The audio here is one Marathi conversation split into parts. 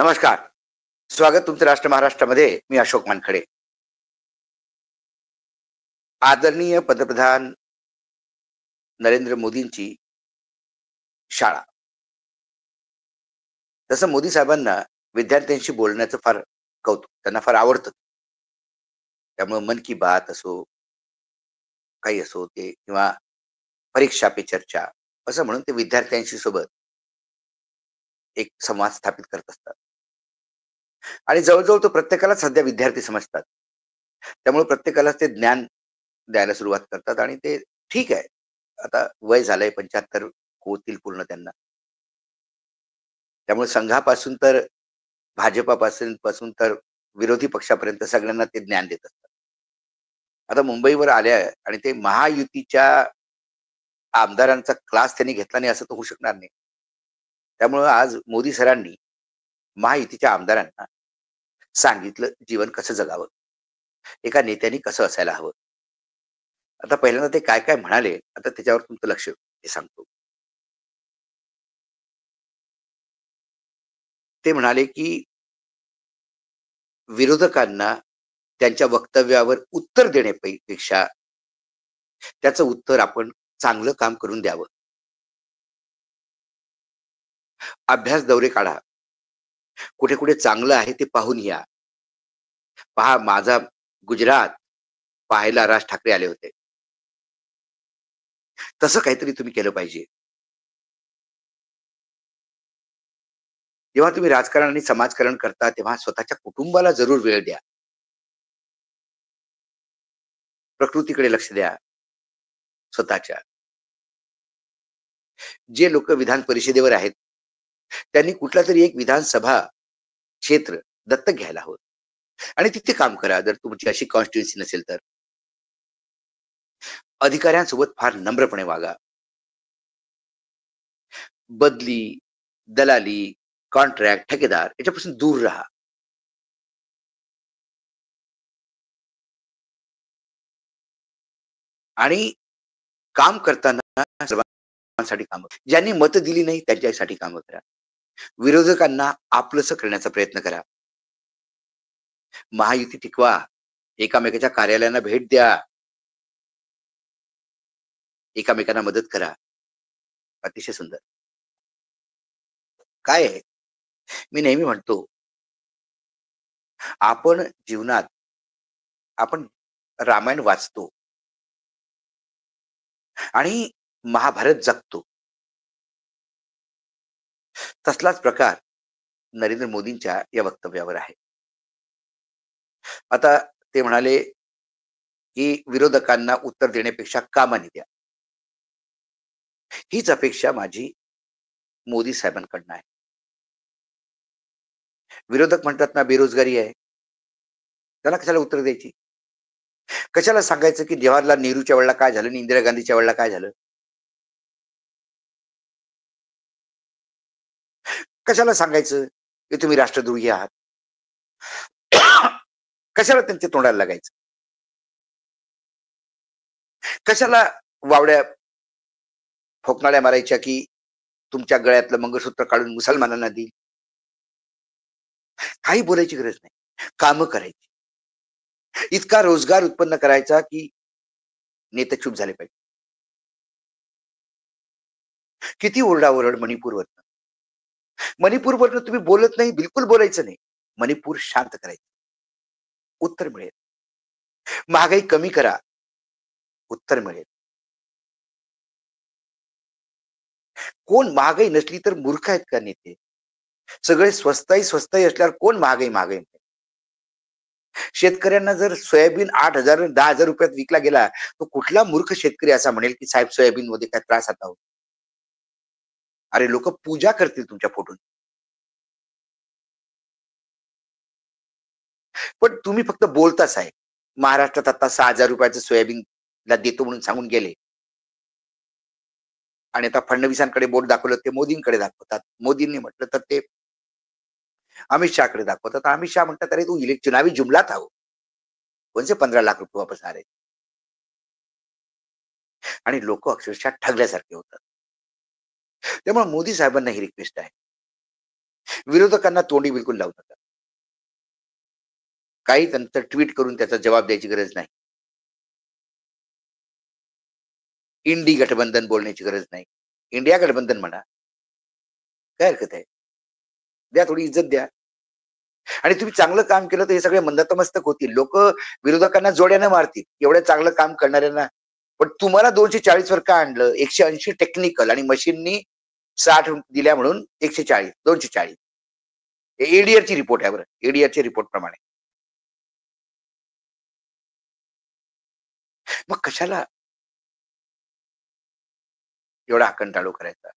नमस्कार. स्वागत तुमचं राष्ट्र महाराष्ट्रामध्ये. मी अशोक मानखडे. आदरणीय पंतप्रधान नरेंद्र मोदींची शाळा. तसं मोदी साहेबांना विद्यार्थ्यांशी बोलण्याचं फार कौतुक. त्यांना फार आवडतं. त्यामुळे मन की बात असो, काही असो ते किंवा परीक्षा पे चर्चा असं म्हणून ते विद्यार्थ्यांशी सोबत एक संवाद स्थापित करत असतात. आणि जवळ तो प्रत्येकाला सध्या विद्यार्थी समजतात. त्यामुळे प्रत्येकाला ते ज्ञान द्यायला सुरुवात करतात आणि ते ठीक आहे. आता वय झालंय 75 होतील पूर्ण त्यांना. त्यामुळे संघापासून तर भाजपापासून पासून तर विरोधी पक्षापर्यंत सगळ्यांना ते ज्ञान देत असतात. आता मुंबईवर आल्या आणि ते महायुतीच्या आमदारांचा क्लास त्यांनी घेतला नाही असं तर होऊ शकणार नाही. त्यामुळं आज मोदी सरांनी महायुतीच्या आमदारांना सांगितलं जीवन कसं जगावं, एका नेत्याने कसं असायला हवं. आता पहिल्यांदा ते काय-काय म्हणाले, आता त्याच्यावर तुमचं लक्ष हे सांगतो. ते म्हणाले, की विरोधकांना त्यांच्या वक्तव्यावर उत्तर देण्यापेक्षा त्याचं उत्तर आपण चांगलं काम करून द्यावं. अभ्यास दौरे काढा. कुठे-कुठे चांगलं आहे ते पाहून या. पहा माझा गुजरात पाहायला राज ठाकरे आले होते. तसं काहीतरी तुम्ही केलं पाहिजे. जेव्हा तुम्ही राजकारण आणि समाजकारण करता, तेव्हा स्वतःच्या कुटुंबाला जरूर वेळ द्या. प्रकृतीकडे लक्ष द्या स्वतःच्या. जे लोकं विधान परिषदेवर आहेत, त्यांनी कुठलातरी एक विधानसभा क्षेत्र दत्तक घ्यायला हवं आणि तिथे काम करा. जर तुमची अशी कॉन्स्टिट्युन्सी नसेल तर. अधिकाऱ्यांसोबत फार नम्रपणे वागा. बदली, दलाली, कॉन्ट्रॅक्ट, ठेकेदार याच्यापासून दूर राहा. आणि काम करताना सर्वांसाठी कामं. ज्यांनी मतं दिली नाही त्यांच्यासाठी कामं करा. विरोधकांना आपलंसं करण्याचा प्रयत्न करा. महायुती टिकवा. एकामेकाच्या कार्यालयांना भेट द्या. एकामेकांना मदत करा. अतिशय सुंदर. काय आहे, मी नेहमी म्हणतो, आपण जीवनात आपण रामायण वाचतो आणि महाभारत जगतो. तसलाच प्रकार नरेंद्र मोदींच्या या वक्तव्यावर आहे. आता ते म्हणाले, की विरोधकांना उत्तर देण्यापेक्षा कामाने द्या. हीच अपेक्षा माझी मोदी साहेबांकडनं आहे. विरोधक म्हणतात ना बेरोजगारी आहे. त्याला कशाला उत्तर द्यायची? कशाला सांगायचं, की जवाहरलाल नेहरूच्या वेळेला काय झालं आणि इंदिरा गांधीच्या वेळेला काय झालं? कशाला सांगायचं, की तुम्ही राष्ट्रद्रोही आहात? कशाला त्यांच्या तोंडाला लागायचं? कशाला वावड्या फोकणाऱ्या मारायच्या, की तुमच्या गळ्यातलं मंगळसूत्र काढून मुसलमानांना देईल? काही बोलायची गरज नाही. कामं करायची. इतका रोजगार उत्पन्न करायचा, की नेते चूप झाले पाहिजे. किती ओरडाओरड मणिपूरवरनं. मणिपूरवरनं तुम्ही बोलत नाही, बिलकुल बोलायचं नाही. मणिपूर शांत करायचं. उत्तर मिळेल. महागाई कमी करा. उत्तर मिळेल. कोण महागाई नसली तर मूर्ख आहेत का नेते? सगळे स्वस्ताई, स्वस्ताई असल्यावर कोण महागाई, महागाई म्हणते? शेतकऱ्यांना जर सोयाबीन 8,000 ₹10,000 विकला गेला, तर कुठला मूर्ख शेतकरी असा म्हणेल, की साहेब सोयाबीनमध्ये काय त्रास आता हो? अरे लोकं पूजा करतील तुमच्या फोटोची. पण तुम्ही फक्त बोलताच आहे. महाराष्ट्रात आता ₹6,000 सोयाबीनला देतो म्हणून सांगून गेले आणि आता फडणवीसांकडे बोट दाखवलं ते मोदींकडे दाखवतात. मोदींनी म्हटलं तर ते अमित शहाकडे दाखवतात. अमित शहा म्हणतात, "अरे, तो चुनावी जुमला था वो. कौन से 15 लाख रुपये वापस आ रहे?" आणि लोकं अक्षरशः ठगल्यासारखे होतात. त्यामुळे मोदी साहेबांना ही रिक्वेस्ट आहे. विरोधकांना तोंडी बिलकुल लावू नका. काही त्यांचं ट्विट करून त्याचा जबाब द्यायची गरज नाही. इंडी गठबंधन बोलण्याची गरज नाही. इंडिया गठबंधन म्हणा. काय हरकत आहे? द्या, थोडी इज्जत द्या. आणि तुम्ही चांगलं काम केलं तर हे सगळे मंदतमस्तक होतील. लोकं विरोधकांना जोड्यानं मारतील. एवढं चांगलं काम करणाऱ्यांना. पण तुम्हाला 240 वर का आणलं? 180 टेक्निकल आणि मशीननी 60 दिल्या म्हणून 140, 240. एडीआरची रिपोर्ट आहे बरं. एडीआरच्या रिपोर्ट प्रमाणे. मग कशाला एवढा आकंठाळू करायचा?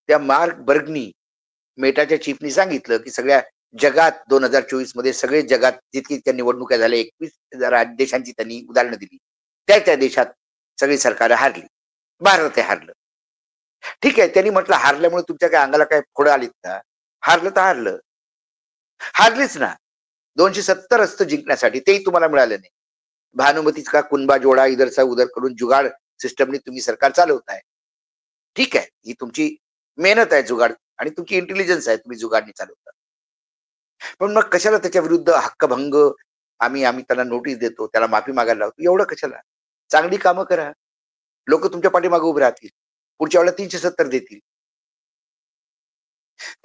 त्या मार्क बर्गनी, मेटाच्या चीफनी सांगितलं, की सगळ्या जगात 2024 मध्ये सगळे जगात जितकी निवडणुका झाल्या 21 देशांची त्यांनी उदाहरणं दिली. त्या देशात सगळी सरकारं हारली. भारत हे हारलं. ठीक आहे, त्यांनी म्हटलं हारल्यामुळे तुमच्या काय अंगाला काय फोडं आलीत का? हारलं तर हारलं. हारलीच ना. 270 असतं जिंकण्यासाठी तेही तुम्हाला मिळालं नाही. भानुमतीचा कुनबा जोडा इधरचा उधर करून जुगाड सिस्टमने तुम्ही सरकार चालवताय. ठीक आहे, ही तुमची मेहनत आहे जुगाड आणि तुमची इंटेलिजन्स आहे तुम्ही जुगाडनी चालवता. पण मग कशाला त्याच्या विरुद्ध हक्कभंग आम्ही आम्ही त्याला नोटीस देतो, त्याला माफी मागायला लावतो. एवढं कशाला? चांगली कामं करा. लोकं तुमच्या पाठीमागे उभे राहतील. पुढच्या वेळेला 370 देतील.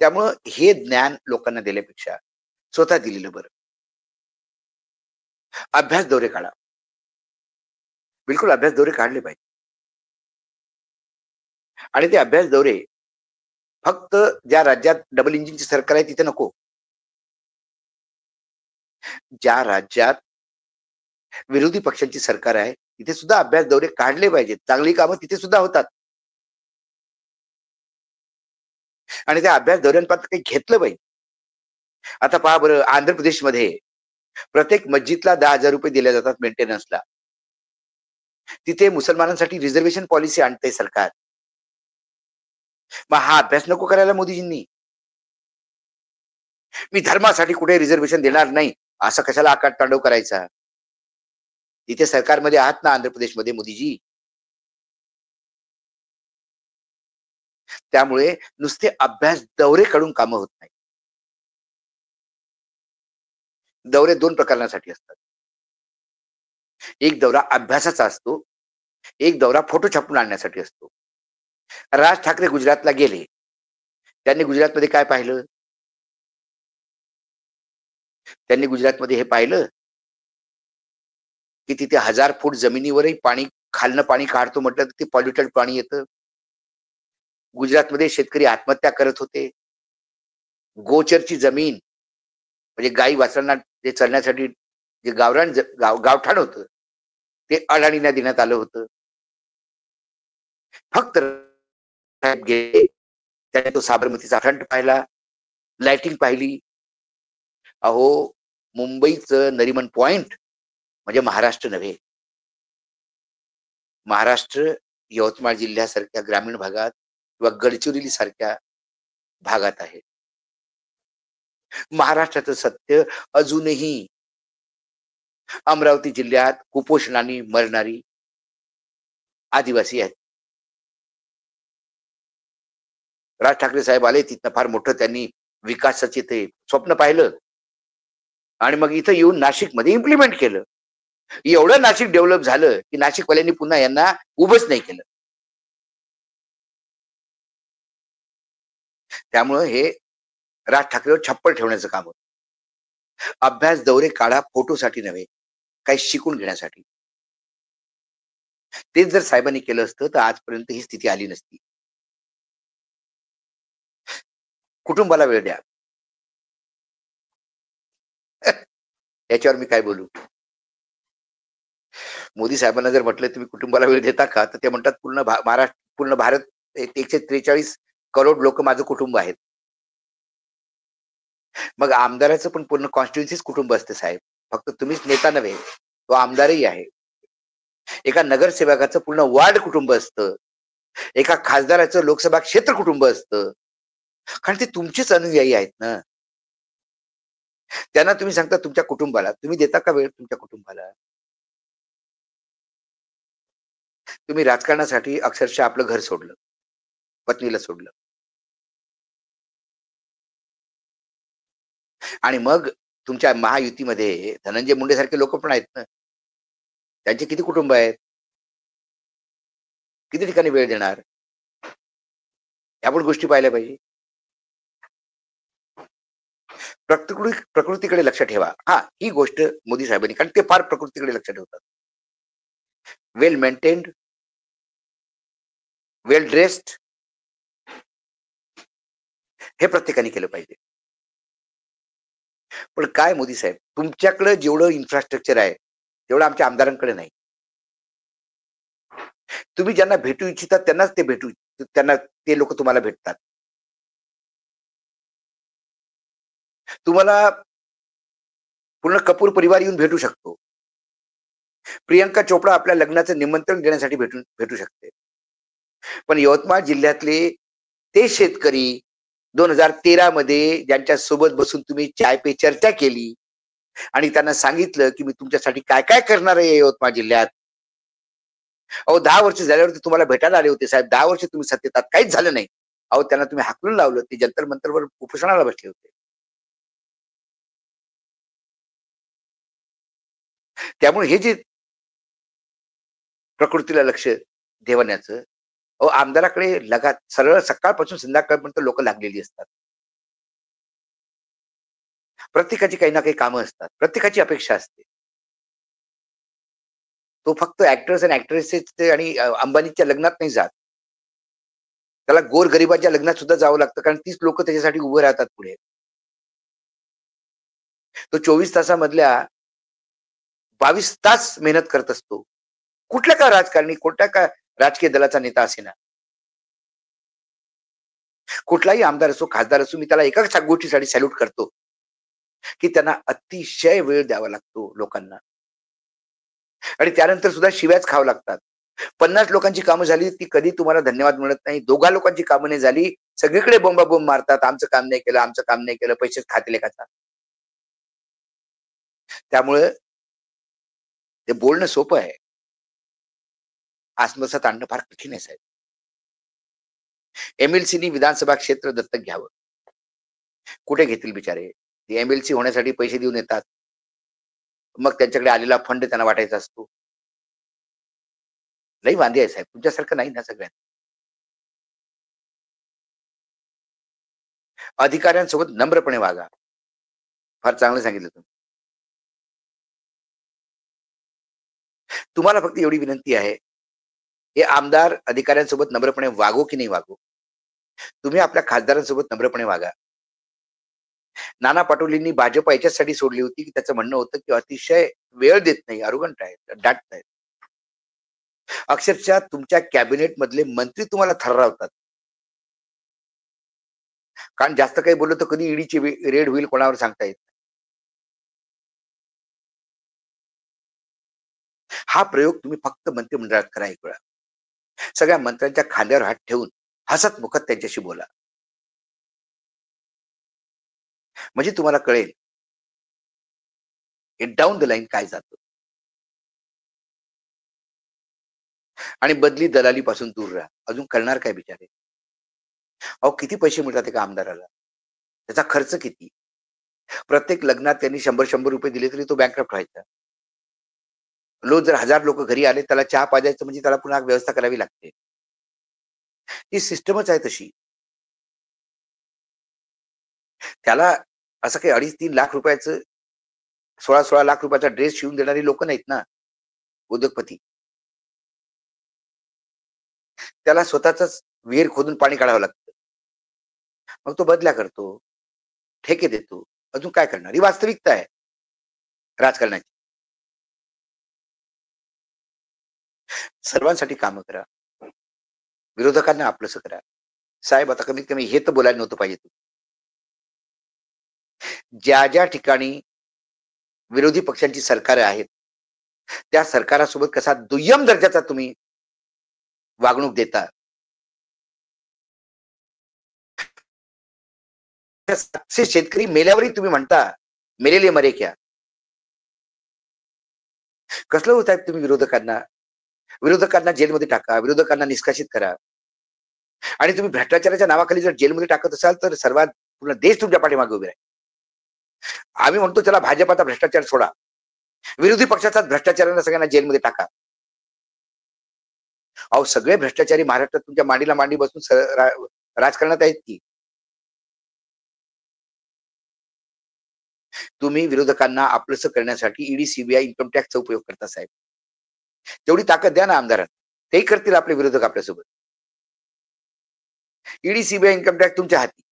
त्यामुळं हे ज्ञान लोकांना दिल्यापेक्षा स्वतः दिलेलं बरं. अभ्यास दौरे काढा. बिलकुल अभ्यास दौरे काढले पाहिजे. आणि ते अभ्यास दौरे फक्त ज्या राज्यात डबल इंजिनची सरकार आहे तिथे नको. ज्या राज्यात विरोधी पक्षांची सरकार आहे, तिथे सुद्धा अभ्यास दौरे काढले पाहिजेत. चांगली कामं तिथे सुद्धा होतात. आणि त्या अभ्यास दौऱ्यांपासून काही घेतलं पाहिजे. आता पहा बरं आंध्र प्रदेशमध्ये प्रत्येक मस्जिदला ₹10,000 दिले जातात मेंटेनन्सला. तिथे मुसलमानांसाठी रिझर्व्हेशन पॉलिसी आणतंय सरकार. मग हा अभ्यास नको करायला मोदीजींनी? मी धर्मासाठी कुठे रिझर्व्हेशन देणार नाही, असं कशाला आकांडतांडव करायचा? तिथे सरकारमध्ये आहात ना आंध्र प्रदेशमध्ये मोदीजी. त्यामुळे नुसते अभ्यास दौरे काढून कामं होत नाही. दौरे 2 प्रकरणासाठी असतात. एक दौरा अभ्यासाचा असतो, एक दौरा फोटो छापून आणण्यासाठी असतो. राज ठाकरे गुजरातला गेले. त्यांनी गुजरातमध्ये काय पाहिलं? त्यांनी गुजरातमध्ये हे पाहिलं, की तिथे 1000 फूट जमिनीवरही पाणी खालनं पाणी काढतो म्हटलं तर ते पॉल्युटेड पाणी येतं. गुजरातमध्ये शेतकरी आत्महत्या करत होते. गोचरची जमीन म्हणजे गाई वासरांना ते चरण्यासाठी जे गावरान गावठाण होतं, ते अडाणींना देण्यात आलं होतं. फक्त साहेब गेले. त्याने तो साबरमतीचा फ्रंट पाहिला, लाइटिंग पाहिली. अहो, मुंबईचं नरिमन पॉइंट म्हणजे महाराष्ट्र नव्हे. महाराष्ट्र यवतमाळ जिल्ह्यासारख्या ग्रामीण भागात किंवा गडचिरोली सारख्या भागात आहे. महाराष्ट्राचं सत्य अजूनही अमरावती जिल्ह्यात कुपोषणाने मरणारी आदिवासी आहेत. राज ठाकरे साहेब आले तिथनं फार मोठं त्यांनी विकासाचे ते स्वप्न पाहिलं आणि मग इथं येऊन नाशिकमध्ये इम्प्लिमेंट केलं. एवढं नाशिक डेव्हलप झालं, की नाशिकवाल्यांनी पुन्हा यांना उभंच नाही केलं. त्यामुळं हे राज ठाकरेवर छप्पर ठेवण्याचं काम होतं. अभ्यास दौरे काढा फोटोसाठी नव्हे, काही शिकून घेण्यासाठी. तेच जर साहेबांनी केलं असतं, तर आजपर्यंत ही स्थिती आली नसती. कुटुंबाला वेळ द्या. याच्यावर मी काय बोलू? मोदी साहेबांना जर म्हटलं तुम्ही कुटुंबाला वेळ देता का? तर ते म्हणतात महाराष्ट्र पूर्ण भारत 143 करोड लोकं माझं कुटुंब आहेत. मग आमदाराचं पण पूर्ण कॉन्स्टिट्युएन्सीच कुटुंब असते साहेब. फक्त तुम्हीच नेता नव्हे, तो आमदारही आहे. एका नगरसेवकाचं पूर्ण वार्ड कुटुंब असतं. एका खासदाराचं लोकसभा क्षेत्र कुटुंब असतं. कारण ते तुमचेच अनुयायी आहेत ना. त्यांना तुम्ही सांगता तुमच्या कुटुंबाला, तुम्ही देता का वेळ तुमच्या कुटुंबाला? तुम्ही राजकारणासाठी अक्षरशः आपलं घर सोडलं, पत्नीला सोडलं. आणि मग तुमच्या महायुतीमध्ये धनंजय मुंडे सारखे लोक पण आहेत ना. त्यांचे किती कुटुंब आहेत? किती ठिकाणी वेळ देणार? ह्या पण गोष्टी पाहिल्या पाहिजे. प्रकृतीकडे लक्ष ठेवा. हां, ही गोष्ट मोदी साहेबांनी, कारण ते फार प्रकृतीकडे लक्ष ठेवतात. वेल मेंटेन्ड, वेल ड्रेस्ड, हे प्रत्येकाने केलं पाहिजे. पण काय मोदी साहेब, तुमच्याकडे जेवढं इन्फ्रास्ट्रक्चर आहे, तेवढं आमच्या आमदारांकडे नाही. तुम्ही ज्यांना भेटू इच्छिता त्यांनाच ते त्यांना ते लोकं तुम्हाला भेटतात. तुम्हाला पूर्ण कपूर परिवार येऊन भेटू शकतो. प्रियंका चोपडा आपल्या लग्नाचं निमंत्रण देण्यासाठी भेटू शकते. पण यवतमाळ जिल्ह्यातले ते शेतकरी 2013 मध्ये ज्यांच्या सोबत बसून तुम्ही चाय पे चर्चा केली आणि त्यांना सांगितलं, की मी तुमच्यासाठी काय-काय करणार आहे यवतमाळ जिल्ह्यात. अहो 10 वर्ष झाल्यावरती तुम्हाला भेटायला आले होते साहेब. 10 वर्ष तुम्ही सत्तेत आहात, काहीच झालं नाही. अहो त्यांना तुम्ही हाकलून लावलं. ते जंतर मंतरवर उपोषणाला बसले होते. त्यामुळे हे जे प्रकृतीला लक्ष देण्याचं, अहो आमदाराकडे सरळ सकाळपासून संध्याकाळपर्यंत लोकं लागलेली असतात. प्रत्येकाची काही ना काही कामं असतात. प्रत्येकाची अपेक्षा असते. तो फक्त ॲक्टर्स आणि ॲक्ट्रेसेस आणि अंबानीच्या लग्नात नाही जात. त्याला गोरगरिबाच्या लग्नात सुद्धा जावं लागतं, कारण तीच लोकं त्याच्यासाठी उभं राहतात पुढे. तो 24 तासामधल्या 22 तास मेहनत करत असतो. कुठल्या का राजकारणी, कोणत्या का राजकीय दलाचा नेता असेना. कुठलाही आमदार असो, खासदार असो, मी त्याला एकाच गोष्टीसाठी सॅल्यूट करतो, की त्यांना अतिशय वेळ द्यावा लागतो लोकांना आणि त्यानंतर सुद्धा शिव्याच खावं लागतात. 50 लोकांची कामं झाली, ती कधी तुम्हाला धन्यवाद मिळत नाही. 2 लोकांची कामं नाही झाली, सगळीकडे बोंबाबोंब मारतात. आमचं काम नाही केलं, आमचं काम नाही केलं, पैसेच खाते लेकाचा. त्यामुळे ते बोलणं सोपं आहे. आत्मसात आणणं फार कठीण आहे साहेब. एम-एल-सीनी विधानसभा क्षेत्र दत्तक घ्यावं. कुठे घेतील बिचारे? ते एम-एल-सी होण्यासाठी पैसे देऊन येतात. मग त्यांच्याकडे आलेला फंड त्यांना वाटायचा असतो. लई वांदे आहे साहेब. तुमच्यासारखं नाही ना सगळ्यांना. अधिकाऱ्यांसोबत नम्रपणे वागा. फार चांगलं सांगितलं तुम्ही. तुम्हाला फक्त एवढी विनंती आहे, हे आमदार अधिकाऱ्यांसोबत नम्रपणे वागो की नाही वागो, तुम्ही आपल्या खासदारांसोबत नम्रपणे वागा. नाना पटोलेंनी भाजप याच्यासाठी सोडली होती, की त्याचं म्हणणं होतं, की अतिशय वेळ देत नाही, अरोगंट आहेत, डाटतायत. अक्षरशः तुमच्या कॅबिनेट मधले मंत्री तुम्हाला थररावतात. कारण जास्त काही बोललं तर कधी ईडीची रेड होईल कोणावर सांगता येत नाही. हा प्रयोग तुम्ही फक्त मंत्रिमंडळात करा एक वेळा. सगळ्या मंत्र्यांच्या खांद्यावर हात ठेवून हसत-मुखत त्यांच्याशी बोला. म्हणजे तुम्हाला कळेल, की डाउन द लाईन काय जातं आणि बदली दलालीपासून दूर राहा. अजून करणार काय बिचारे? अहो किती पैसे मिळतात एका आमदाराला? त्याचा खर्च किती? प्रत्येक लग्नात त्यांनी ₹100-100 दिले तरी तो बँकरप्ट व्हायचा. रोज जर 1000 लोकं घरी आले, त्याला चहा पाजायचं म्हणजे त्याला पुन्हा व्यवस्था करावी लागते. ती सिस्टमच आहे तशी. त्याला असं काही 2.5-3 लाख रुपयाचं 16-16 लाख रुपयाचा ड्रेस शिवून देणारी लोकं नाहीत ना, उद्योगपती. त्याला स्वतःचंच विहीर खोदून पाणी काढावं लागतं. मग तो बदल्या करतो, ठेके देतो. अजून काय करणार? ही वास्तविकता आहे राजकारणाची. सर्वांसाठी कामं करा. विरोधकांना आपलंसं करा. साहेब आता कमीत कमी हे तर बोलायला नव्हतं पाहिजे तुम्ही. ज्या ठिकाणी विरोधी पक्षांची सरकारं आहेत, त्या सरकारासोबत कसा दुय्यम दर्जाचा तुम्ही वागणूक देता. त्या 700 शेतकरी मेल्यावरही तुम्ही म्हणता, "मेरे मरे क्या?" कसलं हो साहेब तुम्ही विरोधकांना? विरोधकांना जेलमध्ये टाका, विरोधकांना निष्कासित करा आणि तुम्ही भ्रष्टाचाराच्या नावाखाली जर जेलमध्ये टाकत असाल, तर पूर्ण देश तुमच्या पाठीमागे उभे राहील. आम्ही म्हणतो त्याला भाजपाचा भ्रष्टाचार सोडा. विरोधी पक्षाचा भ्रष्टाचारांना सगळ्यांना जेलमध्ये टाका. अहो सगळे भ्रष्टाचारी महाराष्ट्रात तुमच्या मांडीला मांडी बसून राजकारणात आहेत की. तुम्ही विरोधकांना आपलंसं करण्यासाठी ईडी, सीबीआय, इन्कम टॅक्सचा उपयोग करता साहेब. तेवढी ताकद द्या ना आमदारांना. तेही करतील आपले विरोधक आपल्यासोबत. ईडी, सीबीआय, इन्कम टॅक्स तुमच्या हाती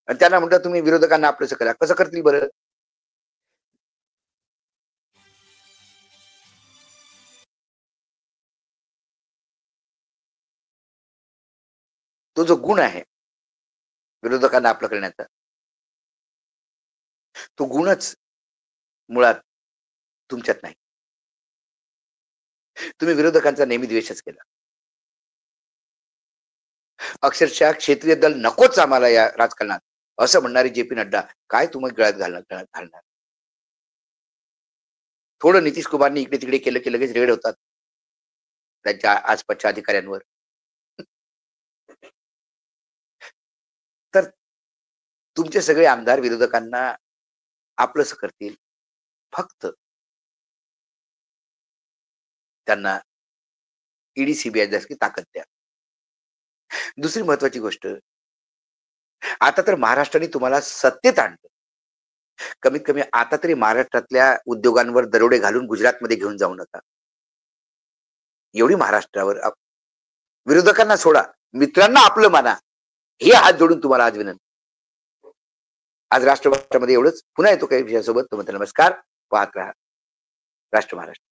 आणि त्यांना म्हणता तुम्ही विरोधकांना आपलंसं करा. कसं करतील बरं? तो जो गुण आहे विरोधकांना आपलं करण्याचा, तो गुणच मुळात तुमच्यात नाही. तुम्ही विरोधकांचा नेहमी द्वेषच केला. अक्षरशः क्षेत्रीय दल नकोच आम्हाला या राजकारणात, असं म्हणणारे जे-पी नड्डा काय तुम्ही गळ्यात घालणार? थोडं नितीश कुमारनी इकडे-तिकडे केलं की लगेच रेड होतात त्यांच्या आसपासच्या अधिकाऱ्यांवर. तर तुमचे सगळे आमदार विरोधकांना आपलंसं करतील. फक्त त्यांना ईडी, सीबीआय सारखी ताकद द्या. दुसरी महत्वाची गोष्ट, आता तर महाराष्ट्राने तुम्हाला सत्तेत आणलं. कमीत कमी आता तरी महाराष्ट्रातल्या उद्योगांवर दरोडे घालून गुजरातमध्ये घेऊन जाऊ नका. एवढी महाराष्ट्रावर विरोधकांना सोडा, मित्रांना आपलं माना. हे हात जोडून तुम्हाला आज विनंती. आज राष्ट्रभाषामध्ये एवढंच. पुन्हा येतो काही विषयासोबत. नमस्कार. पाहत राहा राष्ट्र महाराष्ट्र.